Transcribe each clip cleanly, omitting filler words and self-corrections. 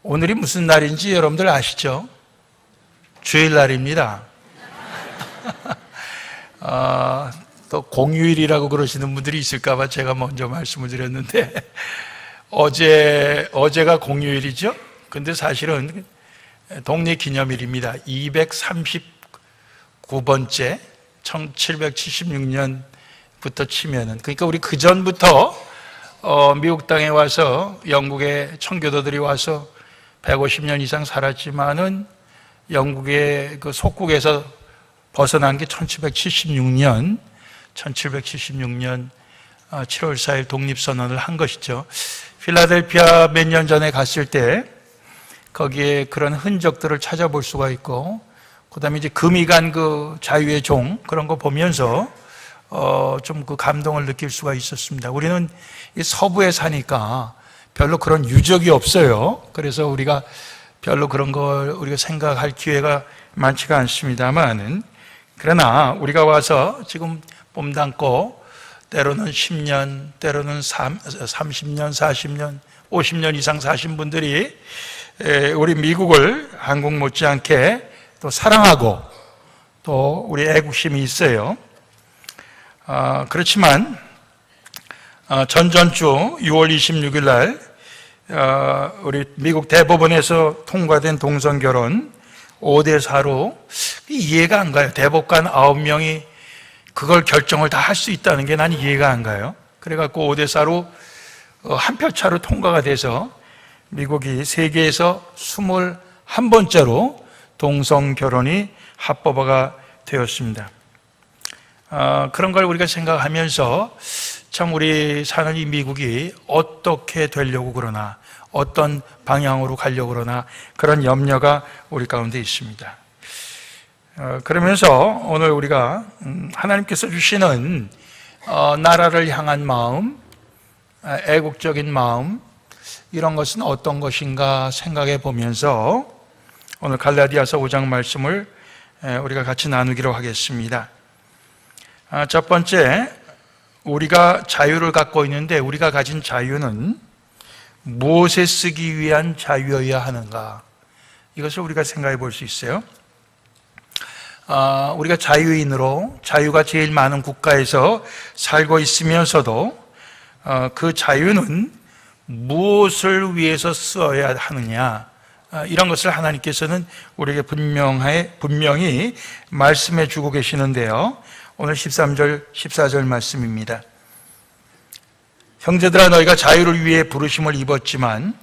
오늘이 무슨 날인지 여러분들 아시죠? 주일날입니다. 또 공휴일이라고 그러시는 분들이 있을까봐 제가 먼저 말씀을 드렸는데 어제가 공휴일이죠. 근데 사실은 독립기념일입니다. 239번째 1776년부터 치면은, 그러니까 우리 그 전부터 미국 땅에 와서 영국의 청교도들이 와서 150년 이상 살았지만은 영국의 그 속국에서 벗어난 게 1776년 7월 4일 독립선언을 한 것이죠. 필라델피아 몇 년 전에 갔을 때 거기에 그런 흔적들을 찾아볼 수가 있고, 그 다음에 이제 금이 간 그 자유의 종, 그런 거 보면서 좀 그 감동을 느낄 수가 있었습니다. 우리는 이 서부에 사니까 별로 그런 유적이 없어요. 그래서 우리가 별로 그런 걸 우리가 생각할 기회가 많지가 않습니다만, 그러나 우리가 와서 지금 몸담고 때로는 10년, 때로는 30년, 40년, 50년 이상 사신 분들이 우리 미국을 한국 못지않게 또 사랑하고 또 우리 애국심이 있어요. 그렇지만 전전주 6월 26일 날 우리 미국 대법원에서 통과된 동성결혼 5대4로 이해가 안 가요. 대법관 9명이 그걸 결정을 다 할 수 있다는 게 난 이해가 안 가요. 그래갖고 5대4로 한 표 차로 통과가 돼서 미국이 세계에서 21번째로 동성결혼이 합법화가 되었습니다. 그런 걸 우리가 생각하면서 참 우리 사는 이 미국이 어떻게 되려고 그러나, 어떤 방향으로 가려고 그러나, 그런 염려가 우리 가운데 있습니다. 그러면서 오늘 우리가 하나님께서 주시는 나라를 향한 마음, 애국적인 마음, 이런 것은 어떤 것인가 생각해 보면서 오늘 갈라디아서 5장 말씀을 우리가 같이 나누기로 하겠습니다. 첫 번째, 우리가 자유를 갖고 있는데 우리가 가진 자유는 무엇에 쓰기 위한 자유여야 하는가? 이것을 우리가 생각해 볼 수 있어요. 우리가 자유인으로 자유가 제일 많은 국가에서 살고 있으면서도 그 자유는 무엇을 위해서 써야 하느냐, 이런 것을 하나님께서는 우리에게 분명히 말씀해 주고 계시는데요. 오늘 13절, 14절 말씀입니다. 형제들아, 너희가 자유를 위해 부르심을 입었지만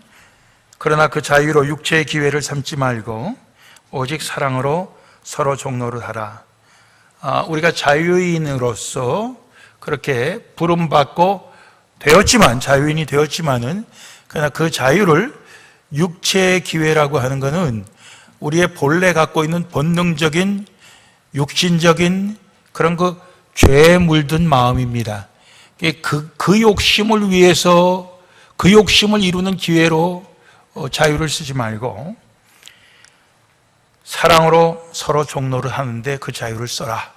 그러나 그 자유로 육체의 기회를 삼지 말고 오직 사랑으로 서로 종노릇 하라. 우리가 자유인으로서 그렇게 부름받고 되었지만, 자유인이 되었지만은, 그러나 그 자유를 육체의 기회라고 하는 것은 우리의 본래 갖고 있는 본능적인 육신적인 그런 그 죄에 물든 마음입니다. 그 욕심을 위해서, 그 욕심을 이루는 기회로 자유를 쓰지 말고 사랑으로 서로 종노를 하는데 그 자유를 써라.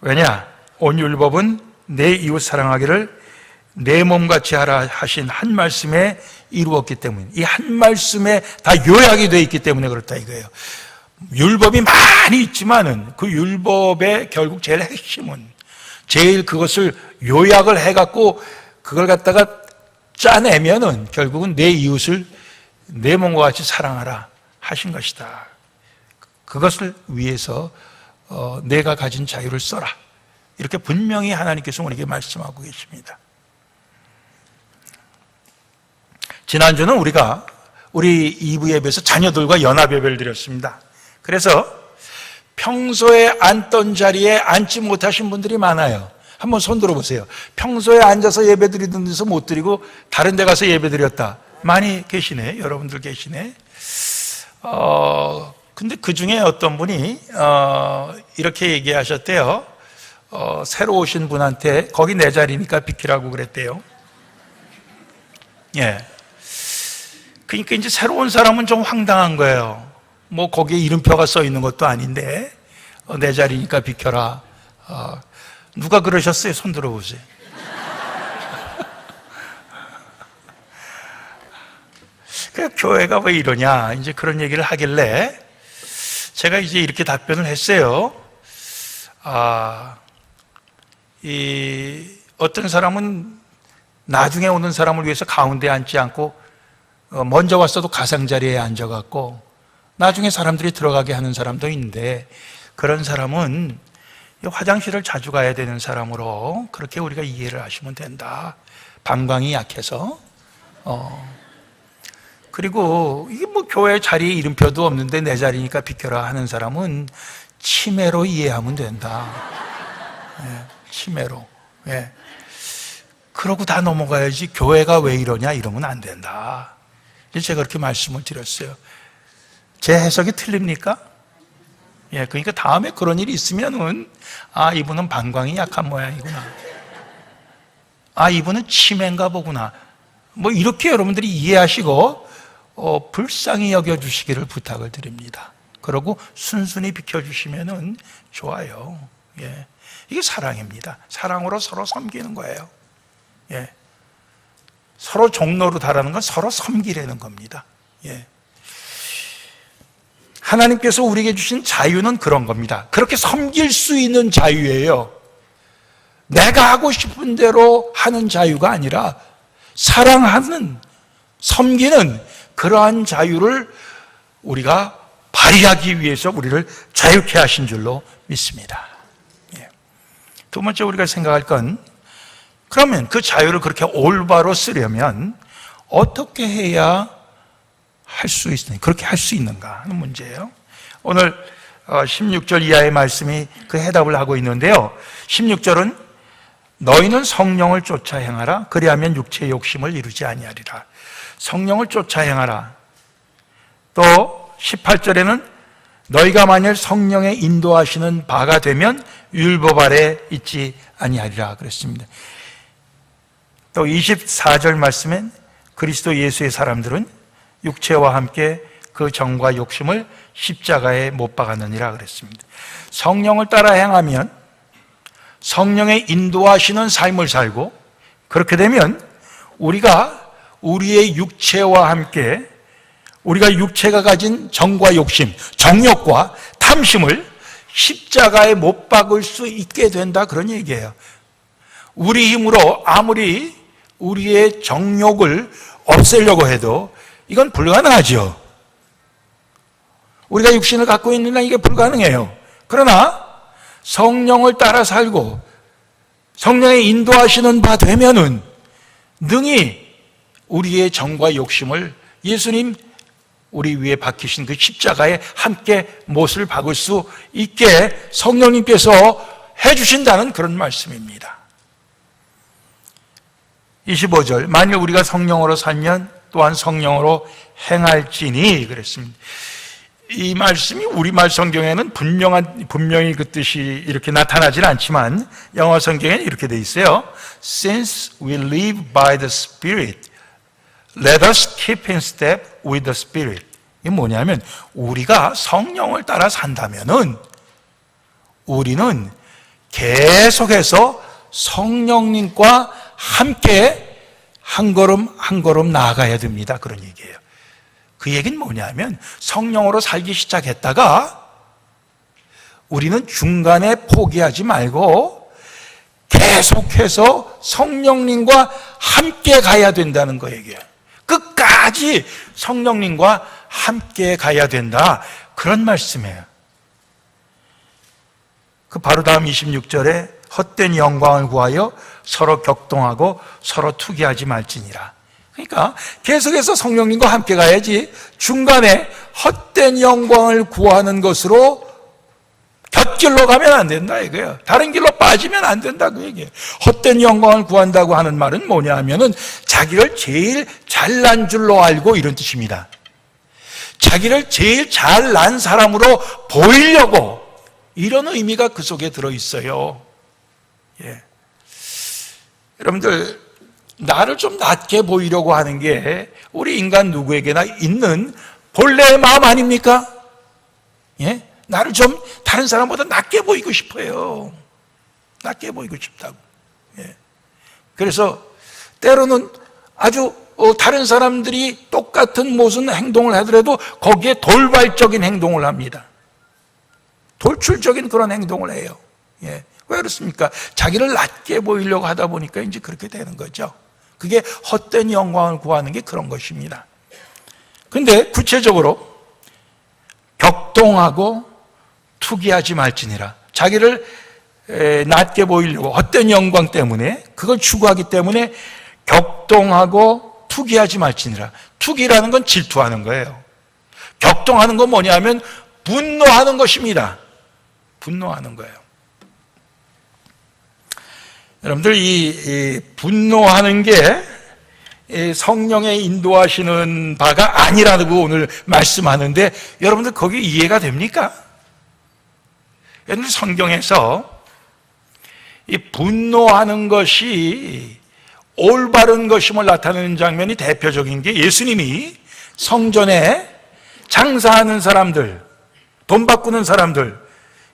왜냐? 온 율법은 내 이웃 사랑하기를 내 몸같이 하라 하신 한 말씀에 이루었기 때문에, 이 한 말씀에 다 요약이 되어 있기 때문에 그렇다 이거예요. 율법이 많이 있지만은 그 율법의 결국 제일 핵심은, 제일 그것을 요약을 해갖고 그걸 갖다가 짜내면은 결국은 내 이웃을 내 몸과 같이 사랑하라 하신 것이다. 그것을 위해서 내가 가진 자유를 써라. 이렇게 분명히 하나님께서 우리에게 말씀하고 계십니다. 지난주는 우리가 우리 2부 예배에서 자녀들과 연합 예배를 드렸습니다. 그래서 평소에 앉던 자리에 앉지 못하신 분들이 많아요. 한번 손 들어보세요. 평소에 앉아서 예배 드리던 데서 못 드리고 다른 데 가서 예배 드렸다. 많이 계시네. 여러분들 계시네. 근데 그 중에 어떤 분이 이렇게 얘기하셨대요. 새로 오신 분한테 거기 내 자리니까 비키라고 그랬대요. 예. 그러니까 이제 새로운 사람은 좀 황당한 거예요. 뭐 거기에 이름표가 써 있는 것도 아닌데 내 자리니까 비켜라. 누가 그러셨어요? 손 들어보세요. 그 교회가 왜 이러냐, 이제 그런 얘기를 하길래 제가 이제 이렇게 답변을 했어요. 어떤 사람은 나중에 오는 사람을 위해서 가운데 앉지 않고 먼저 왔어도 가장자리에 앉아갖고 나중에 사람들이 들어가게 하는 사람도 있는데, 그런 사람은 화장실을 자주 가야 되는 사람으로 그렇게 우리가 이해를 하시면 된다. 방광이 약해서. 그리고 이게 뭐 교회 자리에 이름표도 없는데 내 자리니까 비켜라 하는 사람은 치매로 이해하면 된다. 치매로. 그러고 다 넘어가야지 교회가 왜 이러냐 이러면 안 된다. 제가 그렇게 말씀을 드렸어요. 제 해석이 틀립니까? 그러니까 다음에 그런 일이 있으면은 이분은 방광이 약한 모양이구나. 이분은 치매인가 보구나. 뭐 이렇게 여러분들이 이해하시고 불쌍히 여겨주시기를 부탁을 드립니다. 그러고 순순히 비켜주시면은 좋아요. 이게 사랑입니다. 사랑으로 서로 섬기는 거예요. 서로 종로로 달하는 건 서로 섬기려는 겁니다. 하나님께서 우리에게 주신 자유는 그런 겁니다. 그렇게 섬길 수 있는 자유예요. 내가 하고 싶은 대로 하는 자유가 아니라 사랑하는, 섬기는 그러한 자유를 우리가 발휘하기 위해서 우리를 자유케 하신 줄로 믿습니다. 두 번째 우리가 생각할 건, 그러면 그 자유를 그렇게 올바로 쓰려면 어떻게 해야 할 수 있는가, 그렇게 할 수 있는가 하는 문제예요. 오늘 16절 이하의 말씀이 그 해답을 하고 있는데요. 16절은 너희는 성령을 쫓아 행하라. 그리하면 육체의 욕심을 이루지 아니하리라. 성령을 쫓아 행하라. 또 18절에는 너희가 만일 성령의 인도하시는 바가 되면 율법 아래 있지 아니하리라 그랬습니다. 또 24절 말씀엔 그리스도 예수의 사람들은 육체와 함께 그 정과 욕심을 십자가에 못 박았느니라 그랬습니다. 성령을 따라 행하면 성령의 인도하시는 삶을 살고, 그렇게 되면 우리가 우리의 육체와 함께 우리가 육체가 가진 정과 욕심, 정욕과 탐심을 십자가에 못 박을 수 있게 된다, 그런 얘기예요. 우리 힘으로 아무리 우리의 정욕을 없애려고 해도 이건 불가능하죠. 우리가 육신을 갖고 있는 한 이게 불가능해요. 그러나 성령을 따라 살고 성령의 인도하시는 바 되면은 능히 우리의 정과 욕심을 예수님 우리 위에 박히신 그 십자가에 함께 못을 박을 수 있게 성령님께서 해주신다는 그런 말씀입니다. 25절, 만일 우리가 성령으로 살면 또한 성령으로 행할지니 그랬습니다. 이 말씀이 우리말 성경에는 분명히 그 뜻이 이렇게 나타나질 않지만 영어 성경에는 이렇게 돼 있어요. Since we live by the Spirit, let us keep in step with the Spirit. 이게 뭐냐면 우리가 성령을 따라 산다면은 우리는 계속해서 성령님과 함께 한 걸음 한 걸음 나아가야 됩니다. 그런 얘기예요. 그 얘기는 뭐냐면 성령으로 살기 시작했다가 우리는 중간에 포기하지 말고 계속해서 성령님과 함께 가야 된다는 거 얘기예요. 끝까지 성령님과 함께 가야 된다, 그런 말씀이에요. 그 바로 다음 26절에 헛된 영광을 구하여 서로 격동하고 서로 투기하지 말지니라. 그러니까 계속해서 성령님과 함께 가야지 중간에 헛된 영광을 구하는 것으로 곁길로 가면 안 된다 이거예요. 다른 길로 빠지면 안 된다 그 얘기예요. 헛된 영광을 구한다고 하는 말은 뭐냐 하면은 자기를 제일 잘난 줄로 알고, 이런 뜻입니다. 자기를 제일 잘난 사람으로 보이려고, 이런 의미가 그 속에 들어있어요. 여러분들, 나를 좀 낮게 보이려고 하는 게 우리 인간 누구에게나 있는 본래의 마음 아닙니까? 나를 좀 다른 사람보다 낮게 보이고 싶어요. 낮게 보이고 싶다고. 그래서 때로는 아주 다른 사람들이 똑같은 무슨 행동을 하더라도 거기에 돌발적인 행동을 합니다. 돌출적인 그런 행동을 해요. 예. 왜 그렇습니까? 자기를 낮게 보이려고 하다 보니까 이제 그렇게 되는 거죠. 그게 헛된 영광을 구하는 게 그런 것입니다. 그런데 구체적으로 격동하고 투기하지 말지니라. 자기를 낮게 보이려고 헛된 영광 때문에 그걸 추구하기 때문에 격동하고 투기하지 말지니라. 투기라는 건 질투하는 거예요. 격동하는 건 뭐냐면 분노하는 것입니다. 분노하는 거예요. 여러분들 이 분노하는 게 성령의 인도하시는 바가 아니라고 오늘 말씀하는데 여러분들 거기 이해가 됩니까? 여러분들 성경에서 이 분노하는 것이 올바른 것임을 나타내는 장면이 대표적인 게 예수님이 성전에 장사하는 사람들, 돈 바꾸는 사람들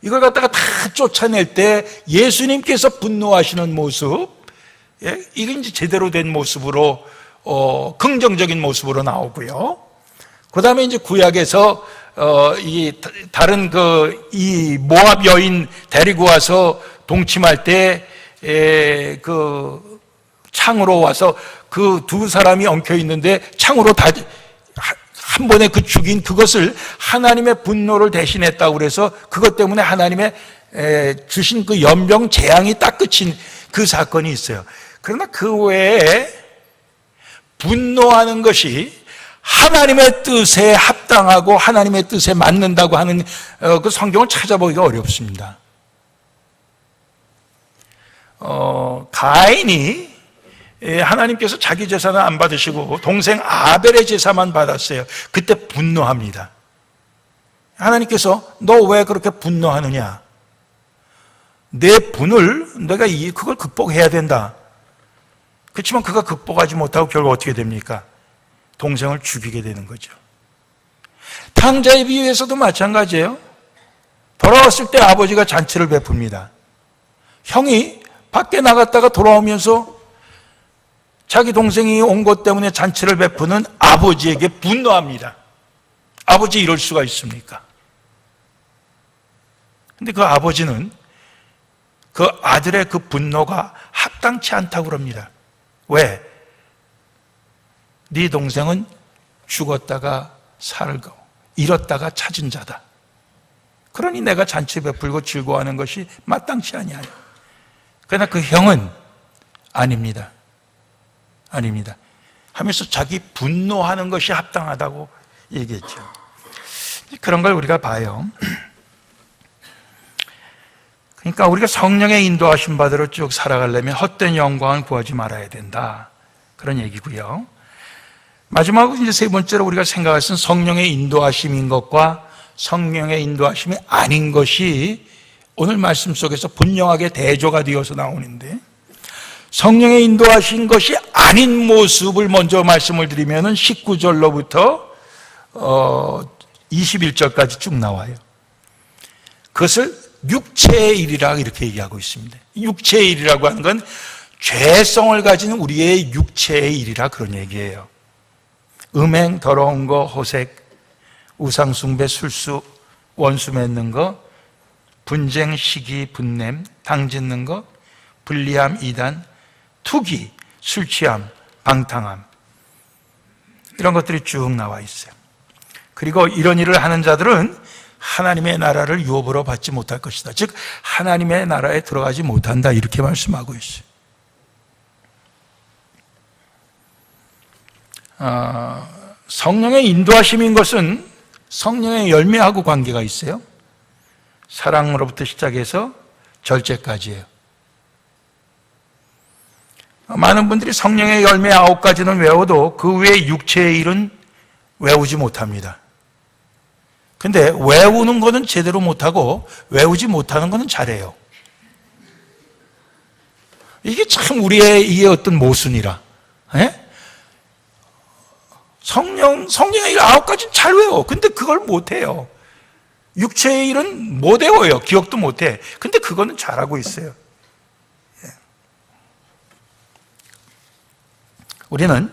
이걸 갖다가 다 쫓아낼 때 예수님께서 분노하시는 모습, 이게 이제 제대로 된 모습으로 긍정적인 모습으로 나오고요. 그 다음에 이제 구약에서 이 다른 이 모압 여인 데리고 와서 동침할 때 그 창으로 와서 그 두 사람이 엉켜 있는데 창으로 다 한 번에 그 죽인 그것을 하나님의 분노를 대신했다고 그래서 그것 때문에 하나님의 주신 그 연병 재앙이 딱 그친 그 사건이 있어요. 그러나 그 외에 분노하는 것이 하나님의 뜻에 합당하고 하나님의 뜻에 맞는다고 하는 그 성경을 찾아보기가 어렵습니다. 가인이 하나님께서 자기 제사는 안 받으시고 동생 아벨의 제사만 받았어요. 그때 분노합니다. 하나님께서 너 왜 그렇게 분노하느냐? 내 분을 내가 그걸 극복해야 된다. 그렇지만 그가 극복하지 못하고 결국 어떻게 됩니까? 동생을 죽이게 되는 거죠. 탕자의 비유에서도 마찬가지예요. 돌아왔을 때 아버지가 잔치를 베풉니다. 형이 밖에 나갔다가 돌아오면서 자기 동생이 온 것 때문에 잔치를 베푸는 아버지에게 분노합니다. 아버지 이럴 수가 있습니까? 근데 그 아버지는 그 아들의 그 분노가 합당치 않다고 그럽니다. 왜? 네 동생은 죽었다가 살고 잃었다가 찾은 자다. 그러니 내가 잔치 베풀고 즐거워하는 것이 마땅치 아니하요. 그러나 그 형은 아닙니다. 아닙니다. 하면서 자기 분노하는 것이 합당하다고 얘기했죠. 그런 걸 우리가 봐요. 그러니까 우리가 성령의 인도하신 바대로 쭉 살아가려면 헛된 영광을 구하지 말아야 된다. 그런 얘기고요. 마지막으로 이제 세 번째로 우리가 생각할 것은 성령의 인도하심인 것과 성령의 인도하심이 아닌 것이 오늘 말씀 속에서 분명하게 대조가 되어서 나오는데 성령의 인도하신 것이 아닌 모습을 먼저 말씀을 드리면 19절로부터 21절까지 쭉 나와요. 그것을 육체의 일이라 이렇게 얘기하고 있습니다. 육체의 일이라고 하는 건 죄성을 가진 우리의 육체의 일이라 그런 얘기예요. 음행, 더러운 거, 호색, 우상숭배, 술수, 원수 맺는 거, 분쟁, 시기, 분냄, 당짓는 거, 불리함, 이단, 투기, 술 취함, 방탕함 이런 것들이 쭉 나와 있어요. 그리고 이런 일을 하는 자들은 하나님의 나라를 유업으로 받지 못할 것이다. 즉 하나님의 나라에 들어가지 못한다 이렇게 말씀하고 있어요. 성령의 인도하심인 것은 성령의 열매하고 관계가 있어요. 사랑으로부터 시작해서 절제까지예요. 많은 분들이 성령의 열매 9가지는 외워도 그 외의 육체의 일은 외우지 못합니다. 근데 외우는 거는 제대로 못하고 외우지 못하는 거는 잘해요. 이게 참 우리의 이 어떤 모순이라. 예? 성령의 일 9가지는 잘 외워. 근데 그걸 못해요. 육체의 일은 못 외워요. 기억도 못해. 근데 그거는 잘하고 있어요. 우리는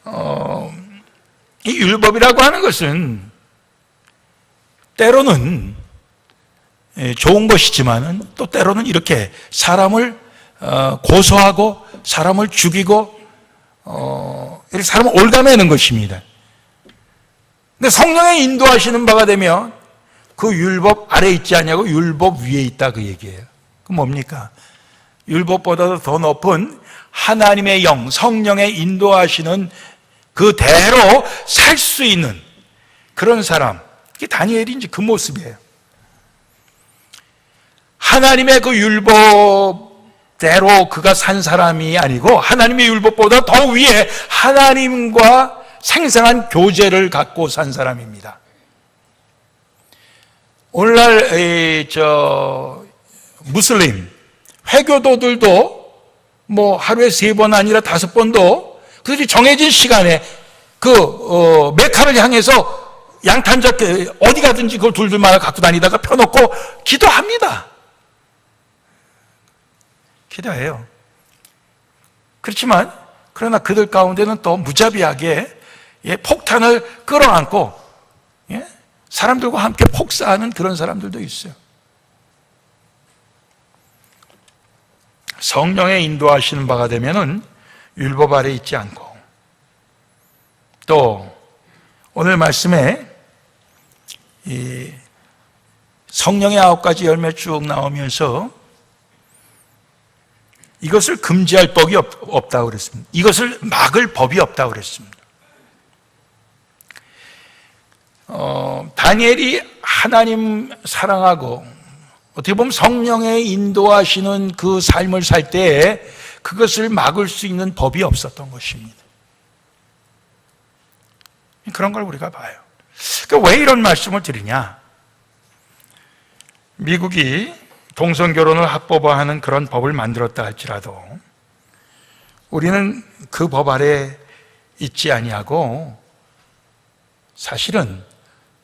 이 율법이라고 하는 것은 때로는 좋은 것이지만은 또 때로는 이렇게 사람을 고소하고 사람을 죽이고 이렇게 사람을 올가매는 것입니다. 근데 성령의 인도하시는 바가 되면 그 율법 아래에 있지 않냐고 율법 위에 있다 그 얘기예요. 그 뭡니까? 율법보다도 더 높은 하나님의 영, 성령의 인도하시는 그대로 살 수 있는 그런 사람, 이게 다니엘이 이제 그 모습이에요. 하나님의 그 율법대로 그가 산 사람이 아니고 하나님의 율법보다 더 위에 하나님과 생생한 교제를 갖고 산 사람입니다. 오늘날 무슬림 회교도들도 뭐 하루에 3번 아니라 5번도 그들이 정해진 시간에 메카를 향해서 양탄자 어디 가든지 그걸 둘둘마다 갖고 다니다가 펴놓고 기도합니다. 기도해요. 그렇지만 그러나 그들 가운데는 또 무자비하게 폭탄을 끌어안고 사람들과 함께 폭사하는 그런 사람들도 있어요. 성령의 인도하시는 바가 되면은 율법 아래 있지 않고, 또 오늘 말씀에 이 성령의 9가지 열매 쭉 나오면서 이것을 금지할 법이 없다고 그랬습니다. 이것을 막을 법이 없다고 그랬습니다. 다니엘이 하나님 사랑하고 어떻게 보면 성령의 인도하시는 그 삶을 살 때에 그것을 막을 수 있는 법이 없었던 것입니다. 그런 걸 우리가 봐요. 그러니까 왜 이런 말씀을 드리냐? 미국이 동성결혼을 합법화하는 그런 법을 만들었다 할지라도 우리는 그 법 아래 있지 아니하고 사실은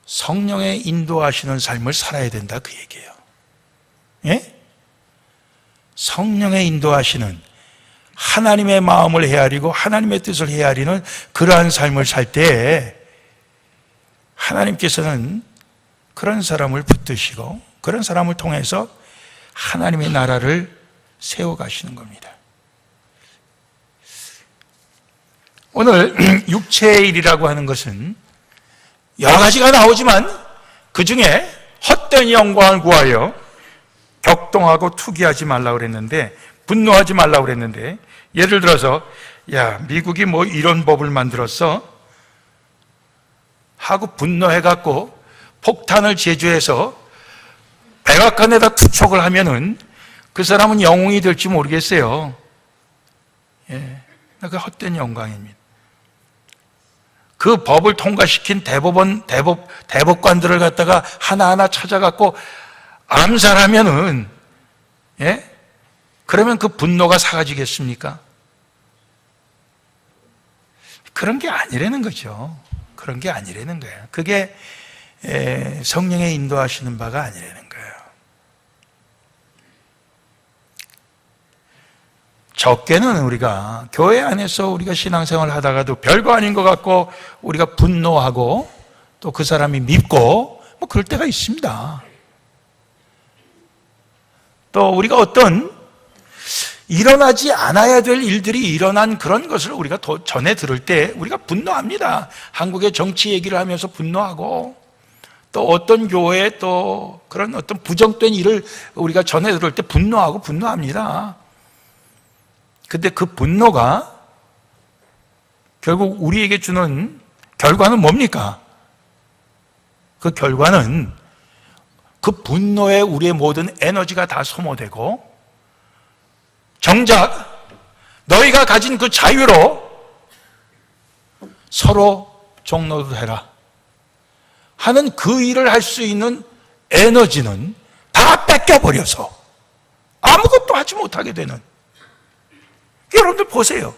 성령의 인도하시는 삶을 살아야 된다 그 얘기예요. 예? 성령의 인도하시는 하나님의 마음을 헤아리고 하나님의 뜻을 헤아리는 그러한 삶을 살 때 하나님께서는 그런 사람을 붙드시고 그런 사람을 통해서 하나님의 나라를 세워가시는 겁니다. 오늘 육체의 일이라고 하는 것은 여러 가지가 나오지만 그 중에 헛된 영광을 구하여 격동하고 투기하지 말라고 그랬는데, 분노하지 말라고 그랬는데, 예를 들어서 야 미국이 뭐 이런 법을 만들었어 하고 분노해갖고 폭탄을 제조해서 백악관에다 투척을 하면은 그 사람은 영웅이 될지 모르겠어요. 그 헛된 영광입니다. 그 법을 통과시킨 대법관들을 갖다가 하나하나 찾아갖고 암살하면은, 그러면 그 분노가 사라지겠습니까? 그런 게 아니라는 거죠. 그런 게 아니라는 거예요. 그게 성령의 인도하시는 바가 아니라는 거예요. 적게는 우리가 교회 안에서 우리가 신앙생활을 하다가도 별거 아닌 것 같고 우리가 분노하고 또 그 사람이 밉고 뭐 그럴 때가 있습니다. 또 우리가 어떤 일어나지 않아야 될 일들이 일어난 그런 것을 우리가 전해 들을 때 우리가 분노합니다. 한국의 정치 얘기를 하면서 분노하고 또 어떤 교회에 또 그런 어떤 부정된 일을 우리가 전해 들을 때 분노하고 분노합니다. 근데 그 분노가 결국 우리에게 주는 결과는 뭡니까? 그 결과는 그 분노에 우리의 모든 에너지가 다 소모되고 정작 너희가 가진 그 자유로 서로 종로도 해라 하는 그 일을 할 수 있는 에너지는 다 뺏겨버려서 아무것도 하지 못하게 되는, 여러분들 보세요.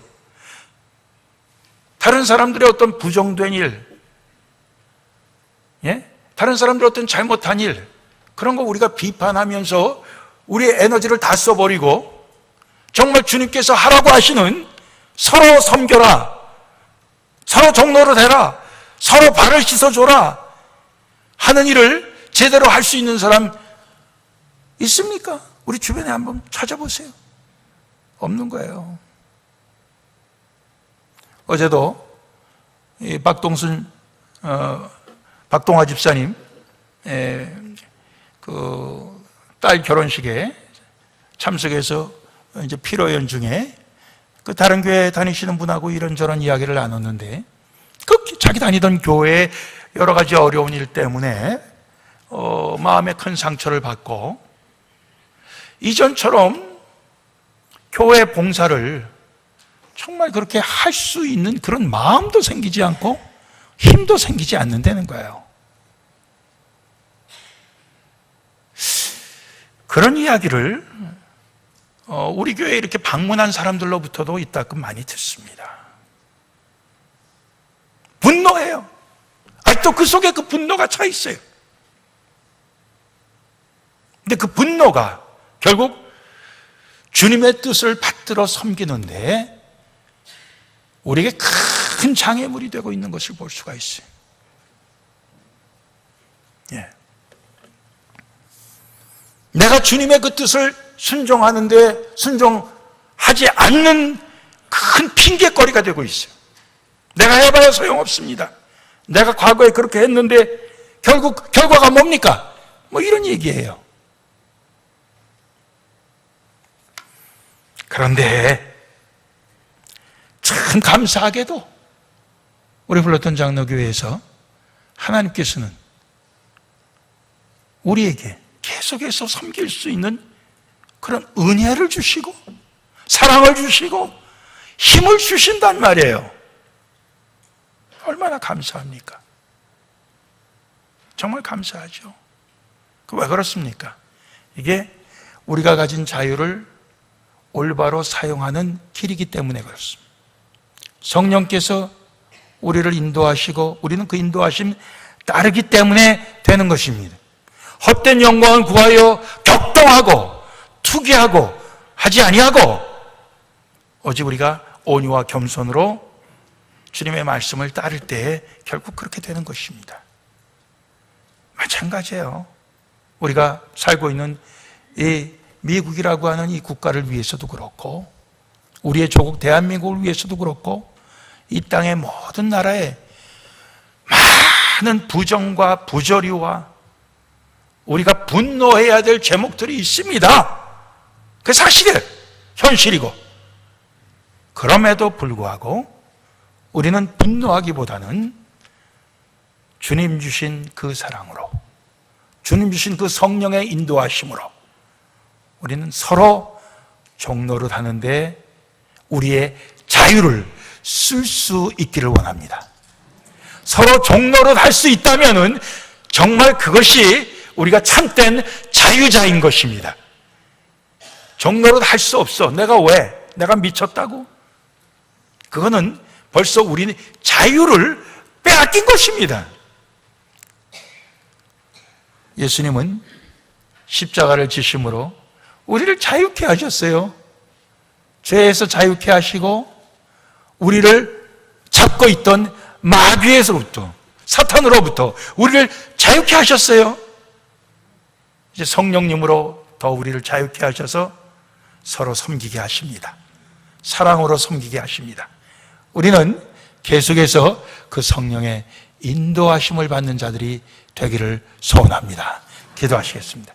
다른 사람들의 어떤 부정된 일, 다른 사람들의 어떤 잘못한 일, 그런 거 우리가 비판하면서 우리의 에너지를 다 써버리고 정말 주님께서 하라고 하시는 서로 섬겨라, 서로 종로로 대라, 서로 발을 씻어줘라 하는 일을 제대로 할 수 있는 사람 있습니까? 우리 주변에 한번 찾아보세요. 없는 거예요. 어제도 이 박동화 집사님 그 딸 결혼식에 참석해서 이제 피로연 중에 그 다른 교회 다니시는 분하고 이런저런 이야기를 나눴는데 그 자기 다니던 교회에 여러 가지 어려운 일 때문에 마음에 큰 상처를 받고 이전처럼 교회 봉사를 정말 그렇게 할 수 있는 그런 마음도 생기지 않고 힘도 생기지 않는다는 거예요. 그런 이야기를 우리 교회에 이렇게 방문한 사람들로부터도 이따금 많이 듣습니다. 분노해요. 아직도 그 속에 그 분노가 차 있어요. 근데 그 분노가 결국 주님의 뜻을 받들어 섬기는데 우리에게 큰 장애물이 되고 있는 것을 볼 수가 있어요. 예. 내가 주님의 그 뜻을 순종하는데 순종하지 않는 큰 핑계거리가 되고 있어요. 내가 해봐야 소용없습니다. 내가 과거에 그렇게 했는데 결국 결과가 뭡니까? 뭐 이런 얘기예요. 그런데 참 감사하게도 우리 불렀던 장로교회에서 하나님께서는 우리에게 계속해서 섬길 수 있는 그런 은혜를 주시고 사랑을 주시고 힘을 주신단 말이에요. 얼마나 감사합니까? 정말 감사하죠. 왜 그렇습니까? 이게 우리가 가진 자유를 올바로 사용하는 길이기 때문에 그렇습니다. 성령께서 우리를 인도하시고 우리는 그 인도하심 따르기 때문에 되는 것입니다. 헛된 영광을 구하여 격동하고 투기하고 하지 아니하고 오직 우리가 온유와 겸손으로 주님의 말씀을 따를 때에 결국 그렇게 되는 것입니다. 마찬가지예요. 우리가 살고 있는 이 미국이라고 하는 이 국가를 위해서도 그렇고 우리의 조국 대한민국을 위해서도 그렇고 이 땅의 모든 나라에 많은 부정과 부조리와 우리가 분노해야 될 제목들이 있습니다. 그게 사실이에요. 현실이고. 그럼에도 불구하고 우리는 분노하기보다는 주님 주신 그 사랑으로 주님 주신 그 성령의 인도하심으로 우리는 서로 종로를 하는데 우리의 자유를 쓸 수 있기를 원합니다. 서로 종로를 할 수 있다면 정말 그것이 우리가 참된 자유자인 것입니다. 종로를 할 수 없어. 내가 왜? 내가 미쳤다고? 그거는 벌써 우리는 자유를 빼앗긴 것입니다. 예수님은 십자가를 지심으로 우리를 자유케 하셨어요. 죄에서 자유케 하시고 우리를 잡고 있던 마귀에서부터 사탄으로부터 우리를 자유케 하셨어요. 이제 성령님으로 더 우리를 자유케 하셔서 서로 섬기게 하십니다. 사랑으로 섬기게 하십니다. 우리는 계속해서 그 성령의 인도하심을 받는 자들이 되기를 소원합니다. 기도하시겠습니다.